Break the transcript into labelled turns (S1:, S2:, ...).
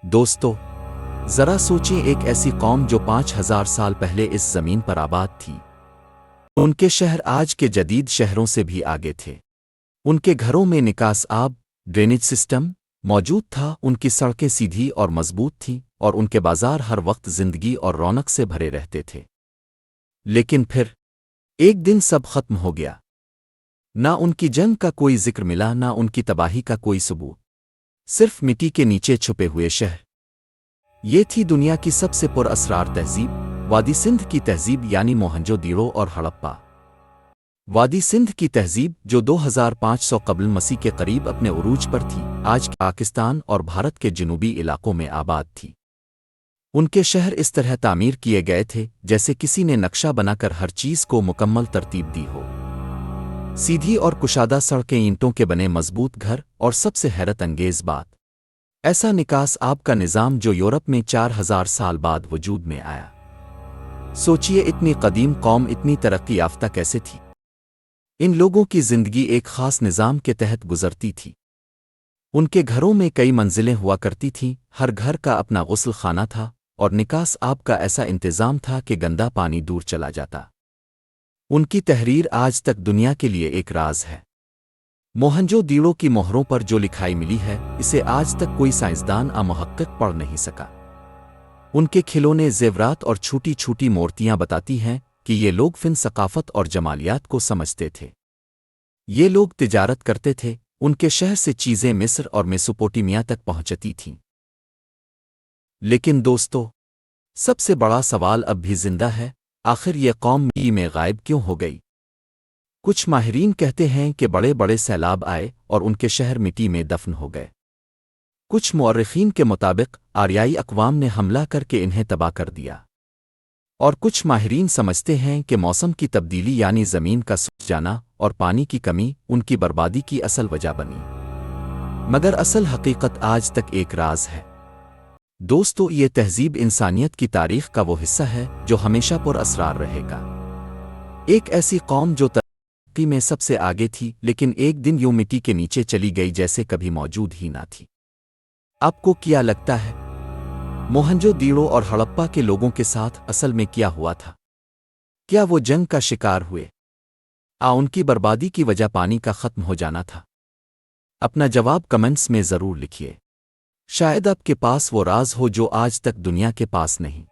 S1: دوستو، ذرا سوچیں ایک ایسی قوم جو 5,000 سال پہلے اس زمین پر آباد تھی۔ ان کے شہر آج کے جدید شہروں سے بھی آگے تھے۔ ان کے گھروں میں نکاس آب، ڈرینیج سسٹم موجود تھا، ان کی سڑکیں سیدھی اور مضبوط تھیں، اور ان کے بازار ہر وقت زندگی اور رونق سے بھرے رہتے تھے۔ لیکن پھر ایک دن سب ختم ہو گیا۔ نہ ان کی جنگ کا کوئی ذکر ملا، نہ ان کی تباہی کا کوئی ثبوت، صرف مٹی کے نیچے چھپے ہوئے شہر۔ یہ تھی دنیا کی سب سے پر اسرار تہذیب، وادی سندھ کی تہذیب، یعنی موہنجو دیڑو اور ہڑپا۔ وادی سندھ کی تہذیب، جو 2500 قبل مسیح کے قریب اپنے عروج پر تھی، آج پاکستان اور بھارت کے جنوبی علاقوں میں آباد تھی۔ ان کے شہر اس طرح تعمیر کیے گئے تھے جیسے کسی نے نقشہ بنا کر ہر چیز کو مکمل ترتیب دی ہو۔ سیدھی اور کشادہ سڑکیں، اینٹوں کے بنے مضبوط گھر، اور سب سے حیرت انگیز بات، ایسا نکاس آب کا نظام جو یورپ میں 4000 سال بعد وجود میں آیا۔ سوچئے اتنی قدیم قوم اتنی ترقی یافتہ کیسے تھی؟ ان لوگوں کی زندگی ایک خاص نظام کے تحت گزرتی تھی۔ ان کے گھروں میں کئی منزلیں ہوا کرتی تھیں، ہر گھر کا اپنا غسل خانہ تھا، اور نکاس آب کا ایسا انتظام تھا کہ گندا پانی دور چلا جاتا۔ ان کی تحریر آج تک دنیا کے لیے ایک راز ہے۔ موہنجو دیڑو کی مہروں پر جو لکھائی ملی ہے، اسے آج تک کوئی سائنسدان محقق پڑھ نہیں سکا۔ ان کے کھلونے، زیورات اور چھوٹی چھوٹی مورتیاں بتاتی ہیں کہ یہ لوگ فن، ثقافت اور جمالیات کو سمجھتے تھے۔ یہ لوگ تجارت کرتے تھے، ان کے شہر سے چیزیں مصر اور میسوپوٹیمیا تک پہنچتی تھیں۔ لیکن دوستو، سب سے بڑا سوال اب بھی زندہ ہے، آخر یہ قوم مٹی میں غائب کیوں ہو گئی؟ کچھ ماہرین کہتے ہیں کہ بڑے بڑے سیلاب آئے اور ان کے شہر مٹی میں دفن ہو گئے۔ کچھ مورخین کے مطابق آریائی اقوام نے حملہ کر کے انہیں تباہ کر دیا، اور کچھ ماہرین سمجھتے ہیں کہ موسم کی تبدیلی، یعنی زمین کا سوکھ جانا اور پانی کی کمی، ان کی بربادی کی اصل وجہ بنی۔ مگر اصل حقیقت آج تک ایک راز ہے۔ دوستو، یہ تہذیب انسانیت کی تاریخ کا وہ حصہ ہے جو ہمیشہ پر اسرار رہے گا۔ ایک ایسی قوم جو ترقی میں سب سے آگے تھی، لیکن ایک دن یوں مٹی کے نیچے چلی گئی جیسے کبھی موجود ہی نہ تھی۔ آپ کو کیا لگتا ہے، موہنجو دیڑو اور ہڑپا کے لوگوں کے ساتھ اصل میں کیا ہوا تھا؟ کیا وہ جنگ کا شکار ہوئے؟ ان کی بربادی کی وجہ پانی کا ختم ہو جانا تھا؟ اپنا جواب کمنٹس میں ضرور لکھیے۔ شاید آپ کے پاس وہ راز ہو جو آج تک دنیا کے پاس نہیں۔